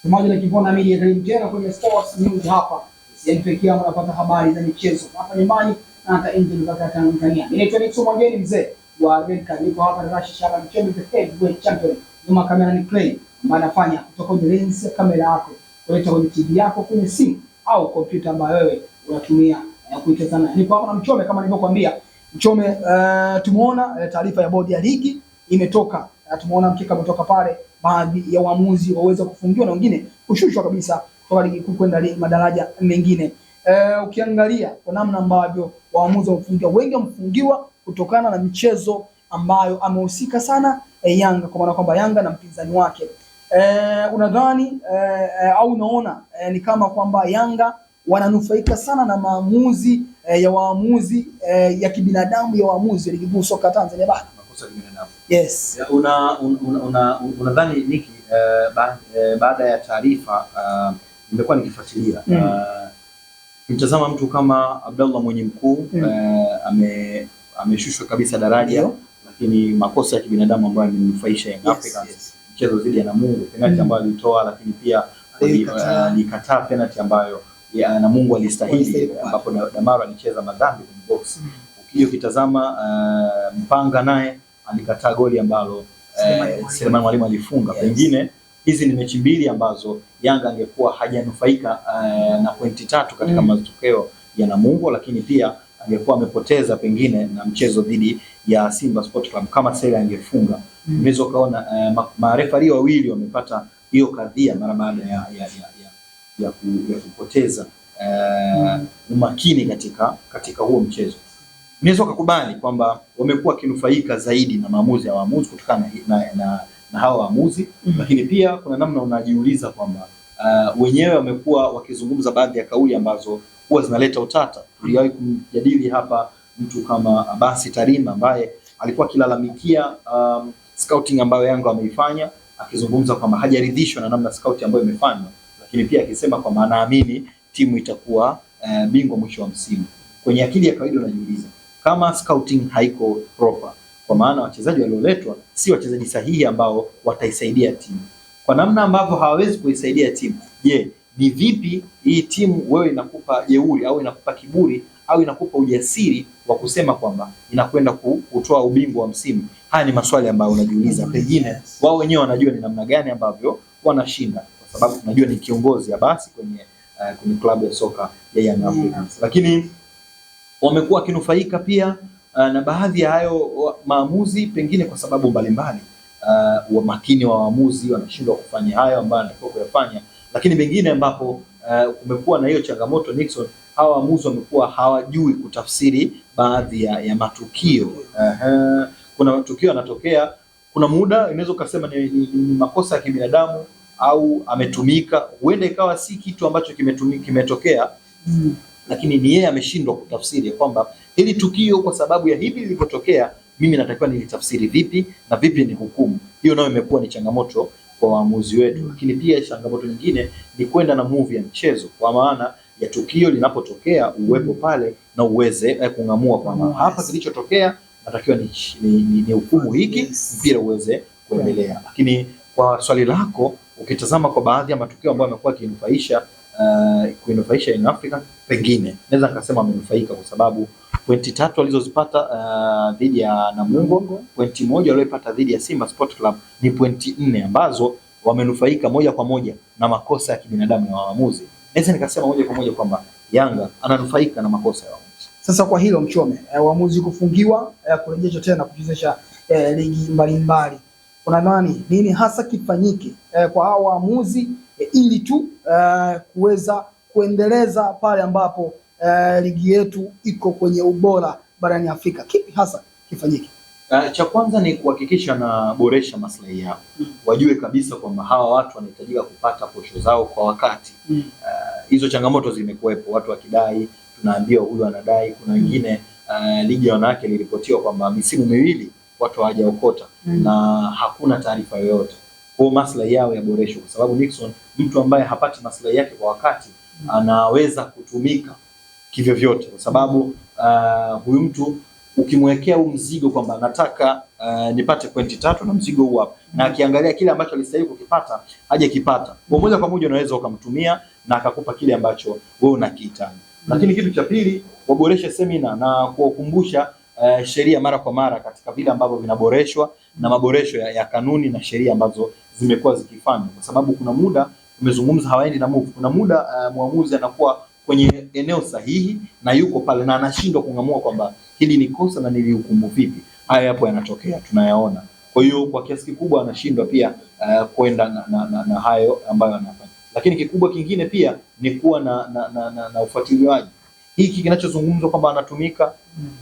Mmoja na Kivona Media, karibu tena kwenye Sports News hapa. Sisi pekee mnapata habari za michezo hapa nyumbani na hata nje mpaka Tanzania. Ninaitwa Nixon Mwangeni, mzee wa Red Card. Niko hapa na Rashid Shaban Chembe, the heavyweight champion. Nyuma kamera ni Clay, ambaye anafanya kutoka kwenye lens ya kamera yako, kuleta kwenye TV yako, kwenye simu au kompyuta ambayo wewe unatumia kuitazama. Niko hapa na Mchome kama nilivyokuambia. Mchome, tumeona taarifa ya bodi ya ligi imetoka. Tumeona mkeka umetoka pale, baadhi ya waamuzi waweza kufungiwa na wengine kushushwa kabisa kutoka ligi kuu kwenda madaraja mengine. Ukiangalia kwa namna ambavyo waamuzi wamefungiwa, wengi wamefungiwa kutokana na michezo ambayo amehusika sana Yanga, kwa maana kwamba Yanga na mpinzani wake. Unadhani au unaona ni kama kwamba Yanga wananufaika sana na maamuzi ya waamuzi ya kibinadamu ya waamuzi wa ligi kuu soka Tanzania bara? Yes. Unadhani Niki, baada ya taarifa nimekuwa nikifuatilia mtazama mtu kama Abdallah Mwenye Mkuu ameshushwa kabisa daraja, lakini makosa ya kibinadamu ambayo yamenufaisha Young Africans, mchezo dhidi ya Namungo, penalty ambayo alitoa, lakini pia alikataa penalty ambayo Namungo alistahili, ambapo Damaro alicheza madhambi kwenye box. Ukija ukitazama Mpanga naye alikataa goli ambalo Selemani Mwalimu alifunga. Pengine hizi ni mechi mbili ambazo Yanga angekuwa hajanufaika na pointi 3 katika matokeo ya Namungo, lakini pia angekuwa amepoteza pengine na mchezo dhidi ya Simba Sport Club kama Sele angefunga. Unaweza ukaona marefari wawili wamepata hiyo kadhia mara baada ya kupoteza umakini katika huo mchezo. Unaweza kukubali kwamba wamekuwa kinufaika zaidi na maamuzi ya waamuzi kutokana na hawa waamuzi, lakini pia kuna namna unajiuliza kwamba wenyewe wamekuwa wakizungumza baadhi ya kauli ambazo huwa zinaleta utata. Tuliwahi kumjadili hapa mtu kama Abasi Tarima ambaye alikuwa akilalamikia scouting ambayo Yanga wameifanya, akizungumza kwamba hajaridhishwa na namna scouting ambayo imefanywa, lakini pia akisema kwamba anaamini timu itakuwa bingwa mwisho wa msimu. Kwenye akili ya kawaida unajiuliza, kama scouting haiko proper, kwa maana wachezaji walioletwa si wachezaji sahihi ambao wataisaidia timu, kwa namna ambavyo hawawezi kuisaidia timu, je, ni vipi hii timu wewe inakupa jeuri au inakupa kiburi au inakupa ujasiri wa kusema kwamba inakwenda kutoa ubingwa wa msimu? Haya ni maswali ambayo unajiuliza. Pengine wao wenyewe wanajua ni namna gani ambavyo wanashinda, kwa sababu tunajua ni kiongozi ya basi kwenye klabu ya soka ya Young Africans, lakini wamekuwa kinufaika pia na baadhi ya hayo maamuzi, pengine kwa sababu mbalimbali. Umakini wa waamuzi, wanashindwa kufanya hayo ambayo wanatakiwa kuyafanya, lakini pengine ambapo kumekuwa na hiyo changamoto Nixon, hawa waamuzi wamekuwa hawajui kutafsiri baadhi ya matukio. Kuna matukio yanatokea, kuna muda inaweza kusema ni makosa ya kibinadamu au ametumika, huenda ikawa si kitu ambacho kimetokea, lakini ni yeye ameshindwa kutafsiri kwamba hili tukio kwa sababu ya hivi lilivyotokea, mimi natakiwa nilitafsiri vipi na vipi ni hukumu. Hiyo nayo imekuwa ni changamoto kwa waamuzi wetu, lakini pia changamoto nyingine ni kwenda na movie ya mchezo, kwa maana ya tukio linapotokea uwepo pale na uweze kung'amua kwamba hapa kilichotokea natakiwa ni hukumu hiki, mpira uweze kuendelea. Lakini kwa swali lako, ukitazama kwa baadhi ya matukio ambayo yamekuwa kuinufaisha Young Africa, pengine naweza nikasema amenufaika kwa sababu pointi 3 walizozipata dhidi ya Namungo, pointi 1 waliyopata dhidi ya Simba Sport Club ni pointi 4 ambazo wamenufaika moja kwa moja na makosa ya kibinadamu ya waamuzi. Naweza nikasema moja kwa moja kwamba Yanga ananufaika na makosa ya waamuzi. Sasa kwa hilo Mchome, waamuzi kufungiwa, kurejeshwa tena kuchezesha ligi mbalimbali, unadhani nini hasa kifanyike kwa hao waamuzi ili tu kuweza kuendeleza pale ambapo ligi yetu iko kwenye ubora barani Afrika? Kipi hasa kifanyike? Cha kwanza ni kuhakikisha na boresha maslahi yao. Wajue kabisa kwamba hawa watu wanahitajika kupata posho zao kwa wakati. Hizo changamoto zimekuwepo, watu wakidai, tunaambiwa huyu anadai. Kuna wengine ligi ya wanawake iliripotiwa kwamba misimu miwili watu hawajaokota na hakuna taarifa yoyote. Kwa maslahi yao yaboreshwe, kwa sababu Nixon, mtu ambaye hapati maslahi yake kwa wakati anaweza kutumika kivyo vyote, kwa sababu huyu mtu ukimwekea huu mzigo kwamba nataka nipate pointi 3 na mzigo huu hapa, na akiangalia kile ambacho alistahili kukipata hajakipata, kwa moja kwa moja unaweza ukamtumia na akakupa kile ambacho wewe unakihitaji. Lakini kitu cha pili, waboreshe semina na kuwakumbusha sheria mara kwa mara katika vile ambavyo vinaboreshwa na maboresho ya kanuni na sheria ambazo zimekuwa zikifanywa, kwa sababu kuna muda tumezungumza hawaendi na move. Kuna muda muamuzi anakuwa kwenye eneo sahihi na yuko pale na anashindwa kung'amua kwamba hili ni kosa na nilihukumu vipi. Haya hapo yanatokea, tunayaona. Kwa hiyo kwa kiasi kikubwa anashindwa pia kwenda na hayo ambayo anafanya. Lakini kikubwa kingine pia ni kuwa na ufuatiliaji. Hiki kinachozungumzwa kwamba anatumika,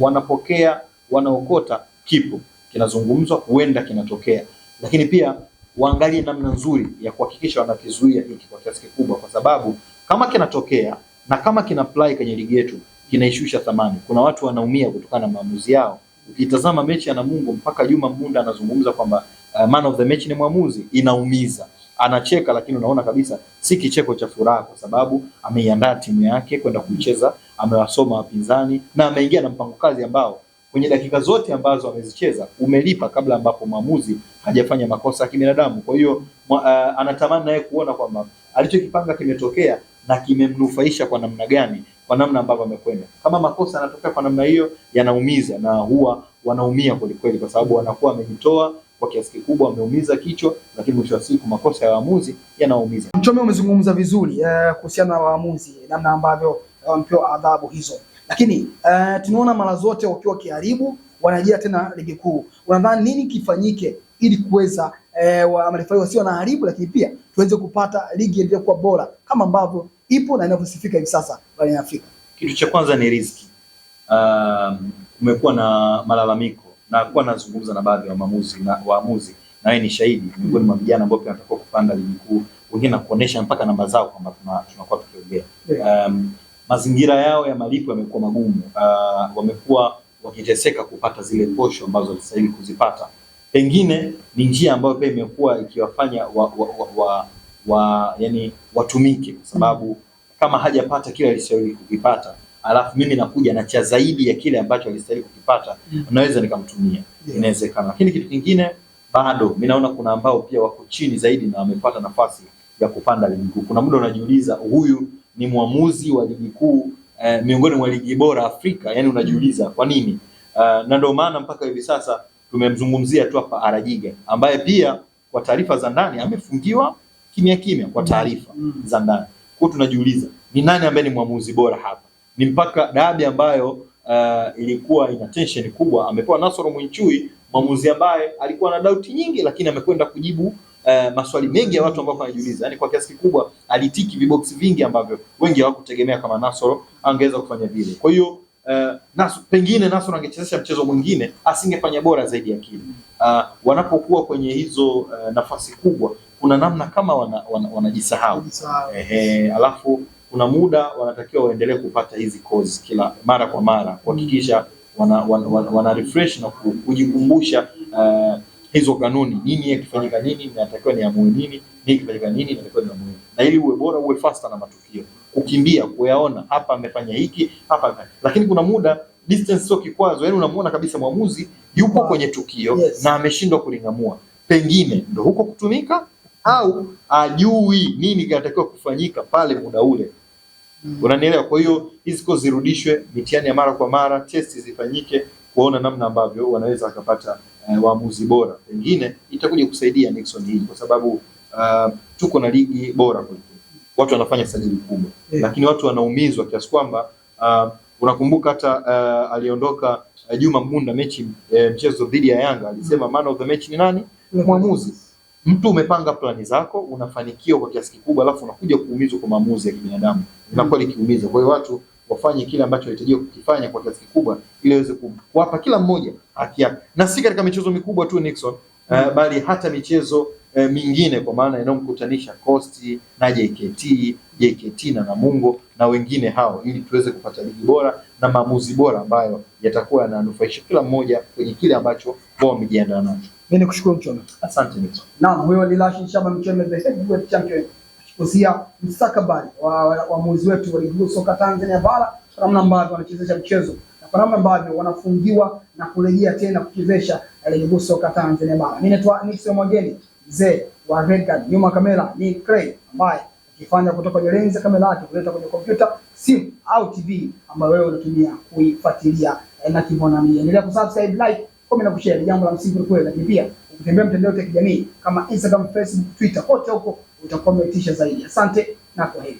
wanapokea, wanaokota, kipo kinazungumzwa, huenda kinatokea. Lakini pia waangalie namna nzuri ya kuhakikisha wanakizuia hiki kwa kiasi kikubwa, kwa sababu kama kinatokea na kama kina apply kwenye ligi yetu kinaishusha thamani. Kuna watu wanaumia kutokana na maamuzi yao. Ukitazama mechi ya Namungo mpaka Juma Mgunda anazungumza kwamba man of the match ni mwamuzi, inaumiza. Anacheka lakini unaona kabisa si kicheko cha furaha, kwa sababu ameiandaa timu yake kwenda kucheza, amewasoma wapinzani na ameingia na mpango kazi ambao kwenye dakika zote ambazo amezicheza umelipa, kabla ambapo mwamuzi hajafanya makosa ya kibinadamu. Kwa hiyo anatamani naye kuona kwamba alichokipanga kimetokea na kimemnufaisha kwa namna gani, kwa namna ambavyo amekwenda. Kama makosa yanatokea kwa namna hiyo, yanaumiza na huwa wanaumia kweli kweli, kwa sababu wanakuwa wamejitoa kwa kiasi kikubwa, wameumiza kichwa, lakini mwisho wa siku makosa ya waamuzi yanaumiza. Mchome, umezungumza vizuri kuhusiana na waamuzi, namna ambavyo wamepewa adhabu hizo, lakini tunaona mara zote wakiwa kiharibu wanajia tena ligi kuu. Unadhani nini kifanyike ili kuweza marefari wasio na haribu, lakini pia tuweze kupata ligi iliyokuwa bora kama ambavyo ipo na inavyosifika hivi sasa barani Afrika? Kitu cha kwanza ni riziki. Kumekuwa na malalamiko na kuwa nazungumza na baadhi ya waamuzi na wewe ni shahidi, miongoni mwa vijana ambao pia wanatakiwa kupanda ligi kuu, wengine na kuonesha mpaka namba zao kwamba tunakuwa tukiongea. Mazingira yao ya malipo yamekuwa magumu. Wamekuwa wakiteseka kupata zile posho ambazo walistahili kuzipata. Pengine ni njia ambayo pia imekuwa ikiwafanya yani watumike, kwa sababu kama hajapata kile alistahili kukipata, alafu mimi nakuja na cha zaidi ya kile ambacho alistahili kukipata, naweza nikamtumia. Inawezekana. Lakini kitu kingine, bado mimi naona kuna ambao pia wako chini zaidi na wamepata nafasi ya kupanda ligi kuu. Kuna muda unajiuliza, huyu ni mwamuzi wa ligi kuu miongoni mwa ligi bora Afrika, yani unajiuliza kwa nini? Na ndio maana mpaka hivi sasa tumemzungumzia tu hapa Arajiga, ambaye pia kwa taarifa za ndani amefungiwa kimya kwa taarifa za ndani. Kwa tunajiuliza ni nani ambaye ni mwamuzi bora hapa? Ni mpaka dabi ambayo ilikuwa ina tension kubwa, amepewa Nasoro Mwinchui, mwamuzi ambaye alikuwa na doubt nyingi, lakini amekwenda kujibu maswali mengi ya watu ambao wanajiuliza. Yani kwa kiasi kikubwa alitiki viboksi vingi ambavyo wengi hawakutegemea kama Nasoro angeweza kufanya vile. Kwa hiyo pengine Nasoro angechezesha mchezo mwingine asingefanya bora zaidi ya kile. Wanapokuwa kwenye hizo nafasi kubwa, kuna namna kama wanajisahau. Alafu kuna muda wanatakiwa waendelee kupata hizi course kila mara kwa mara, kuhakikisha wana refresh na kujikumbusha hizo kanuni, nini yakifanyika nini inatakiwa niamue nini kifanyika nini inatakiwa niamue, na ili uwe bora uwe faster na matukio, kukimbia kuyaona hapa amefanya hiki hapa. Lakini kuna muda distance sio kikwazo, yani unamuona kabisa mwamuzi yupo kwenye tukio na ameshindwa kulingamua, pengine ndio huko kutumika au ajui nini kinatakiwa kufanyika pale muda ule. Unanielewa? Kwa hiyo hizi course zirudishwe, mitihani ya mara kwa mara, testi zifanyike, kuona namna ambavyo wanaweza wakapata waamuzi bora. Pengine itakuja kusaidia Nixon hii, kwa sababu tuko na ligi bora kwa watu wanafanya sajili kubwa, lakini watu wanaumizwa kiasi kwamba unakumbuka hata aliondoka Juma Mgunda mchezo dhidi ya Yanga, alisema man of the match ni nani? Mwamuzi. Mtu umepanga plani zako, unafanikiwa kwa kiasi kikubwa, alafu unakuja kuumizwa kwa maamuzi ya kibinadamu. Inakuwa likiumiza. Kwa hiyo watu wafanye kile ambacho wanahitajika kukifanya kwa kiasi kikubwa ili waweze kuwapa kila mmoja haki yake. Na si katika michezo mikubwa tu Nixon, bali hata michezo mingine, kwa maana inayomkutanisha Coast na JKT na Namungo na wengine hao, ili tuweze kupata ligi bora na maamuzi bora ambayo yatakuwa yananufaisha kila mmoja kwenye kile ambacho wao wamejiandaa nacho. Mimi nikushukuru Mchome. Asante Nixon. Naam, huyo ni Rashid Shaban Mchome, the heavyweight champion, akikusia mstakabali wa waamuzi wetu wa ligi soka Tanzania bara, namna ambavyo wanachezesha mchezo. kwa namna ambavyo wanafungiwa na kurejea tena kuchezesha ligi kuu soka Tanzania bara. Mimi naitwa Nixon Mwageni, mzee wa Red Card. Nyuma kamera ni Craig ambaye akifanya kutoka kwenye lenzi kamera yake kuleta kwenye kompyuta, simu au TV ambayo wewe unatumia kuifuatilia na Kibona Media. Endelea kusubscribe, like, comment na kushare, jambo la msingi kweli. Lakini pia ukitembea mtandao wa kijamii kama Instagram, Facebook, Twitter, kote huko utakuwa umetisha zaidi. Asante na kwaheri.